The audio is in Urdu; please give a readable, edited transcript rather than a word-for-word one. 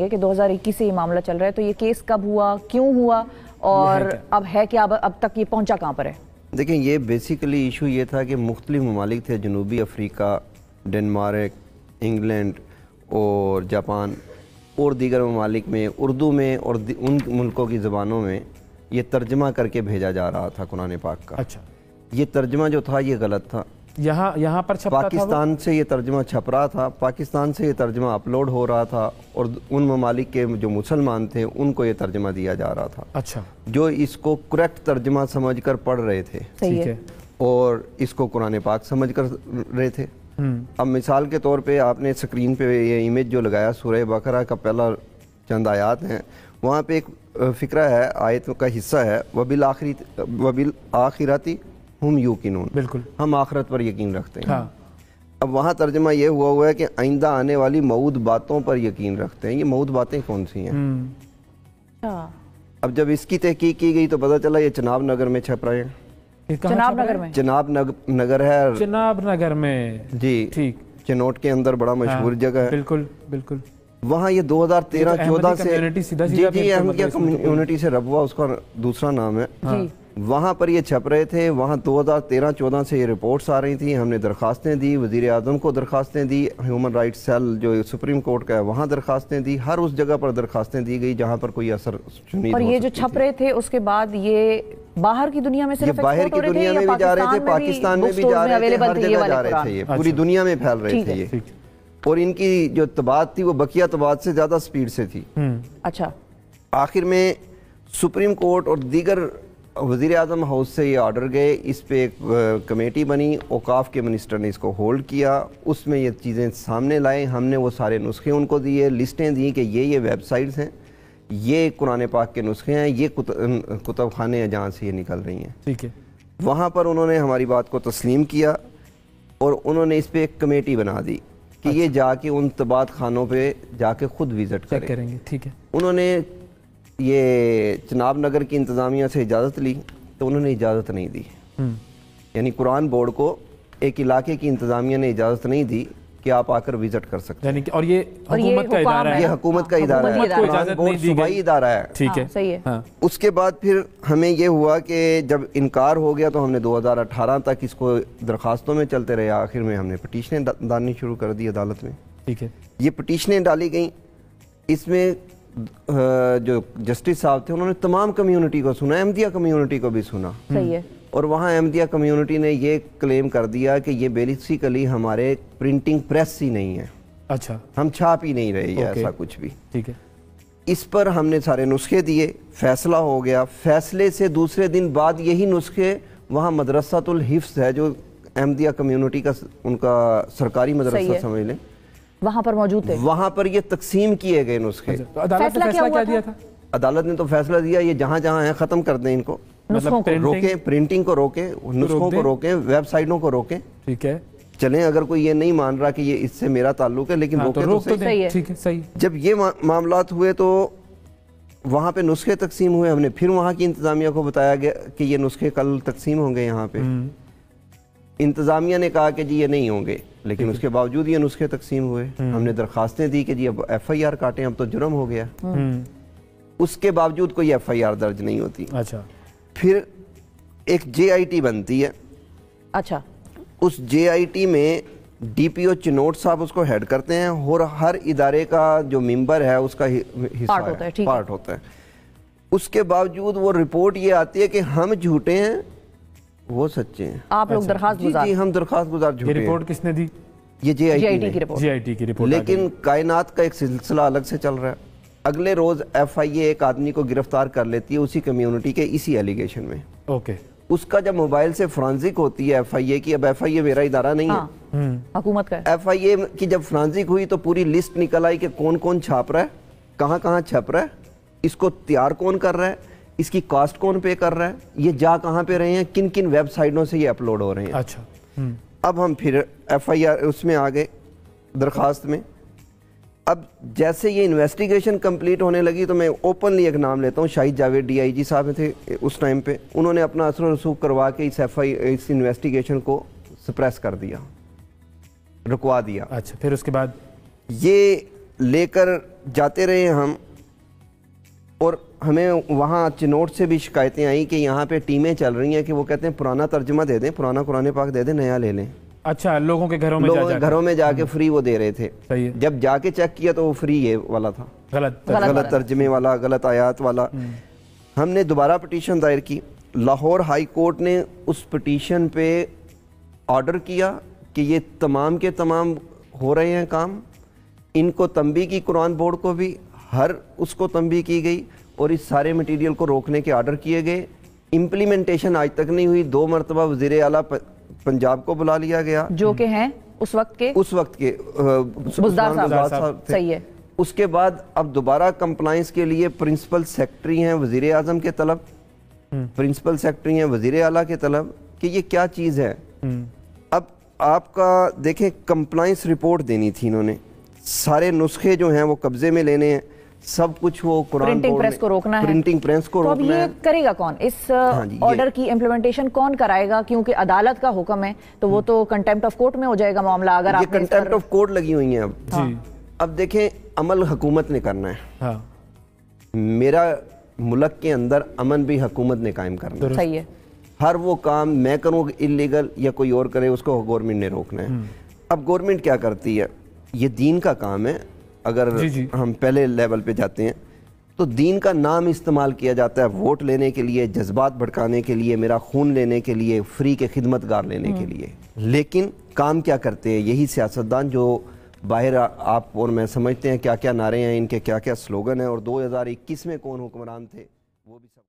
کہ 2021 سے یہ معاملہ چل رہا ہے، تو یہ کیس کب ہوا، کیوں ہوا، اور اب ہے کیا، اب تک یہ پہنچا کہاں پر ہے؟ دیکھیں، یہ بیسیکلی ایشو یہ تھا کہ مختلف ممالک تھے، جنوبی افریقہ، ڈنمارک، انگلینڈ اور جاپان اور دیگر ممالک میں اردو میں اور ان ملکوں کی زبانوں میں یہ ترجمہ کر کے بھیجا جا رہا تھا قرآن پاک کا۔ اچھا، یہ ترجمہ جو تھا یہ غلط تھا۔ یہاں پر چھپتا تھا، پاکستان سے یہ ترجمہ چھپ رہا تھا، پاکستان سے یہ ترجمہ اپلوڈ ہو رہا تھا، اور ان ممالک کے جو مسلمان تھے ان کو یہ ترجمہ دیا جا رہا تھا، اچھا، جو اس کو کریکٹ ترجمہ سمجھ کر پڑھ رہے تھے صحیح ہے، اور اس کو قرآن پاک سمجھ کر رہے تھے۔ اب مثال کے طور پہ آپ نے سکرین پہ یہ امیج جو لگایا، سورہ بقرہ کا پہلا چند آیات ہیں، وہاں پہ ایک فقرہ ہے، آیت کا حصہ ہے، وَبِالْآخِرَةِ ہم یوقنون، بالکل، ہم آخرت پر یقین رکھتے ہیں۔ ہاں، اب وہاں ترجمہ یہ ہوا ہے کہ آئندہ آنے والی موعود باتوں پر یقین رکھتے ہیں۔ یہ موعود باتیں کون سی ہیں؟ اب جب اس کی تحقیق کی گئی تو پتہ چلا یہ چناب نگر میں چھپ رہے ہیں۔ چناب نگر میں؟ چناب نگر ہے، چناب نگر میں، جی ٹھیک، چنوٹ کے اندر بڑا مشہور جگہ ہے، بالکل بالکل۔ وہاں یہ 2013-14 سے جی احمدیہ کمیونٹی سے ربوہ اس کا دوسرا نام ہے، وہاں پر یہ چھپ رہے تھے۔ وہاں 2013-14 سے یہ رپورٹس آ رہی تھیں، ہم نے درخواستیں دی، وزیر اعظم کو درخواستیں دی، ہیومن رائٹس سیل جو سپریم کورٹ کا ہے وہاں درخواستیں دی، ہر اس جگہ پر درخواستیں دی گئی جہاں پر کوئی اثر شنید اور ہو یہ جو سکتی چھپ رہے تھے اس کے بعد یہ باہر کی دنیا میں صرف باہر کی دنیا میں بھی جا رہے تھے، پاکستان میں بھی جا رہے تھے، ہر جگہ جا رہے تھے، یہ پوری دنیا میں پھیل رہے تھے یہ، اور ان کی جو طباعت تھی وہ بقیہ طباعت سے زیادہ سپیڈ سے تھی۔ اچھا، آخر میں سپریم کورٹ اور دیگر وزیر اعظم ہاؤس سے یہ آرڈر گئے، اس پہ ایک کمیٹی بنی، اوقاف کے منسٹر نے اس کو ہولڈ کیا، اس میں یہ چیزیں سامنے لائے، ہم نے وہ سارے نسخے ان کو دیے، لسٹیں دیں کہ یہ ویب سائٹس ہیں، یہ قرآن پاک کے نسخے ہیں، یہ کتب خانے ہیں جہاں سے یہ نکل رہی ہیں، ٹھیک ہے۔ وہاں پر انہوں نے ہماری بات کو تسلیم کیا اور انہوں نے اس پہ ایک کمیٹی بنا دی کہ یہ جا کے ان طباعت خانوں پہ جا کے خود وزٹ کریں گے، ٹھیک ہے۔ انہوں نے یہ چناب نگر کی انتظامیہ سے اجازت لی تو انہوں نے اجازت نہیں دی، یعنی قرآن بورڈ کو ایک علاقے کی انتظامیہ نے اجازت نہیں دی کہ آپ آ کر وزٹ کر سکتے ہیں، اور یہ حکومت کا ادارہ ہے، یہ حکومت کا ادارہ ہے، قرآن بورڈ صوبائی ادارہ ہے، ٹھیک ہے، صحیح ہے۔ اس کے بعد پھر ہمیں یہ ہوا کہ جب انکار ہو گیا تو ہم نے 2018 تک اس کو درخواستوں میں چلتے رہے، آخر میں ہم نے پٹیشنیں ڈالنی شروع کر دی عدالت میں، ٹھیک ہے۔ یہ پٹیشنیں ڈالی گئیں، اس میں جو جسٹس صاحب تھے انہوں نے تمام کمیونٹی کو سنا، احمدیہ کمیونٹی کو بھی سنا، صحیح ہے، اور وہاں احمدیہ کمیونٹی نے یہ کلیم کر دیا کہ یہ بیسیکلی ہمارے پرنٹنگ پریس ہی نہیں ہے، اچھا، ہم چھاپ ہی نہیں رہے ایسا کچھ بھی، ٹھیک ہے۔ اس پر ہم نے سارے نسخے دیے، فیصلہ ہو گیا، فیصلے سے دوسرے دن بعد یہی نسخے وہاں مدرسۃ الحفظ ہے جو احمدیہ کمیونٹی کا ان کا سرکاری مدرسہ سمجھ لیں، وہاں پر موجود تھے، وہاں پر یہ تقسیم کیے گئے نسخے۔ عدالت نے فیصلہ کیا دیا تھا؟ عدالت نے تو فیصلہ دیا یہ جہاں جہاں ہیں ختم کر دیں، ان کو روکیں، پرنٹنگ کو روکیں، نسخوں کو روکیں، ویب سائٹوں کو روکیں، ٹھیک ہے، چلیں اگر کوئی یہ نہیں مان رہا کہ یہ اس سے میرا تعلق ہے لیکن روکیں تو صحیح۔ جب یہ معاملات ہوئے تو وہاں پہ نسخے تقسیم ہوئے، ہم نے پھر وہاں کی انتظامیہ کو بتایا گیا کہ یہ نسخے کل تقسیم ہوں گے یہاں پہ، انتظامیہ نے کہا کہ جی یہ نہیں ہوں گے، لیکن اس کے باوجود یہ نسخے تقسیم ہوئے، ہم نے درخواستیں دی کہ جی اب ایف آئی آر کاٹیں، اب تو جرم ہو گیا، اس کے باوجود کوئی ایف آئی آر درج نہیں ہوتی۔ اچھا، پھر ایک جے آئی ٹی بنتی ہے، اچھا، اس جے آئی ٹی میں ڈی پی او چنوٹ صاحب اس کو ہیڈ کرتے ہیں، اور ہر ادارے کا جو ممبر ہے اس کا حصہ پارٹ ہوتا ہے، اس کے باوجود وہ رپورٹ یہ آتی ہے کہ ہم جھوٹے ہیں وہ سچے ہیں، آپ لوگ درخواست گزار، جی ہم درخواست گزار جھوٹے ہیں۔ یہ رپورٹ کس نے دی؟ یہ جے آئی ٹی کی رپورٹ، لیکن کائنات کا ایک سلسلہ الگ سے چل رہا ہے۔ اگلے روز ایف آئی اے ایک آدمی کو گرفتار کر لیتی ہے اسی کمیونٹی کے اسی ایلیگیشن میں، اوکے، اس کا جب موبائل سے فرانزک ہوتی ہے ایف آئی اے کی، اب ایف آئی اے میرا ادارہ نہیں ہے، حکومت کا، ایف آئی اے کی جب فرانزک ہوئی تو پوری لسٹ نکل آئی کہ کون کون چھاپ رہا ہے، کہاں کہاں چھپ رہا ہے، اس کو تیار کون کر رہا ہے، اس کی کاسٹ کون پے کر رہا ہے، یہ جا کہاں پہ رہے ہیں، کن کن ویب سائٹوں سے یہ اپلوڈ ہو رہے ہیں۔ اچھا، اب ہم پھر ایف آئی آر اس میں آ گئے درخواست میں، اب جیسے یہ انویسٹیگیشن کمپلیٹ ہونے لگی تو میں اوپنلی ایک نام لیتا ہوں، شاہد جاوید ڈی آئی جی صاحب تھے اس ٹائم پہ، انہوں نے اپنا اثر و رسوخ کروا کے اس انویسٹیگیشن کو سپریس کر دیا، رکوا دیا۔ اچھا، پھر اس کے بعد یہ لے کر جاتے رہے ہم، اور ہمیں وہاں چنوٹ سے بھی شکایتیں آئیں کہ یہاں پہ ٹیمیں چل رہی ہیں کہ وہ کہتے ہیں پرانا ترجمہ دے دیں، پرانا قرآن پاک دے دیں، نیا لے لیں۔ اچھا، لوگوں کے گھروں میں جا کے فری وہ دے رہے تھے۔ جب جا کے چیک کیا تو وہ فری یہ والا تھا، غلط ترجمے والا، غلط آیات والا۔ ہم نے دوبارہ پٹیشن دائر کی، لاہور ہائی کورٹ نے اس پٹیشن پہ آرڈر کیا کہ یہ تمام کے تمام ہو رہے ہیں کام، ان کو تنبیہ کی، قرآن بورڈ کو بھی ہر اس کو تنبیہ کی گئی، اور اس سارے مٹیریل کو روکنے کے آرڈر کیے گئے۔ امپلیمنٹیشن آج تک نہیں ہوئی۔ 2 مرتبہ وزیر اعلیٰ پنجاب کو بلا لیا گیا، جو کہ ہیں اس وقت کے بزدار صاحب تھے۔ صحیح ہے۔ اس کے بعد اب دوبارہ کمپلائنس کے لیے پرنسپل سیکرٹری ہیں وزیر اعظم کے طلب، پرنسپل سیکرٹری ہیں وزیر اعلیٰ کے طلب، کہ یہ کیا چیز ہے۔ اب آپ کا دیکھیں کمپلائنس رپورٹ دینی تھی انہوں نے، سارے نسخے جو ہیں وہ قبضے میں لینے ہیں، سب کچھ وہ پرنٹنگ پریس کو روکنا ہے، پرنٹنگ پریس کو روکنا ہے۔ تو اب یہ کرے گا کون؟ اس آرڈر کی امپلیمنٹیشن کون کرائے گا؟ کیونکہ عدالت کا حکم ہے تو وہ تو کنٹیمپٹ آف کورٹ میں ہو جائے گا معاملہ۔ اگر آپ کنٹیمپٹ آف کورٹ لگی ہوئی ہیں اب دیکھیں عمل حکومت نے کرنا ہے، میرا ملک کے اندر امن بھی حکومت نے قائم کرنا ہے۔ صحیح ہے۔ ہر وہ کام میں کروں انلیگل یا کوئی اور کرے اس کو گورنمنٹ نے روکنا ہے۔ اب گورنمنٹ کیا کرتی ہے؟ یہ دین کا کام ہے۔ اگر ہم پہلے لیول پہ جاتے ہیں تو دین کا نام استعمال کیا جاتا ہے ووٹ لینے کے لیے، جذبات بھڑکانے کے لیے، میرا خون لینے کے لیے، فری کے خدمت گار لینے کے لیے۔ لیکن کام کیا کرتے ہیں یہی سیاستدان جو باہر آپ اور میں سمجھتے ہیں کیا کیا نعرے ہیں ان کے، کیا کیا سلوگن ہیں، اور 2021 میں کون حکمران تھے وہ بھی سب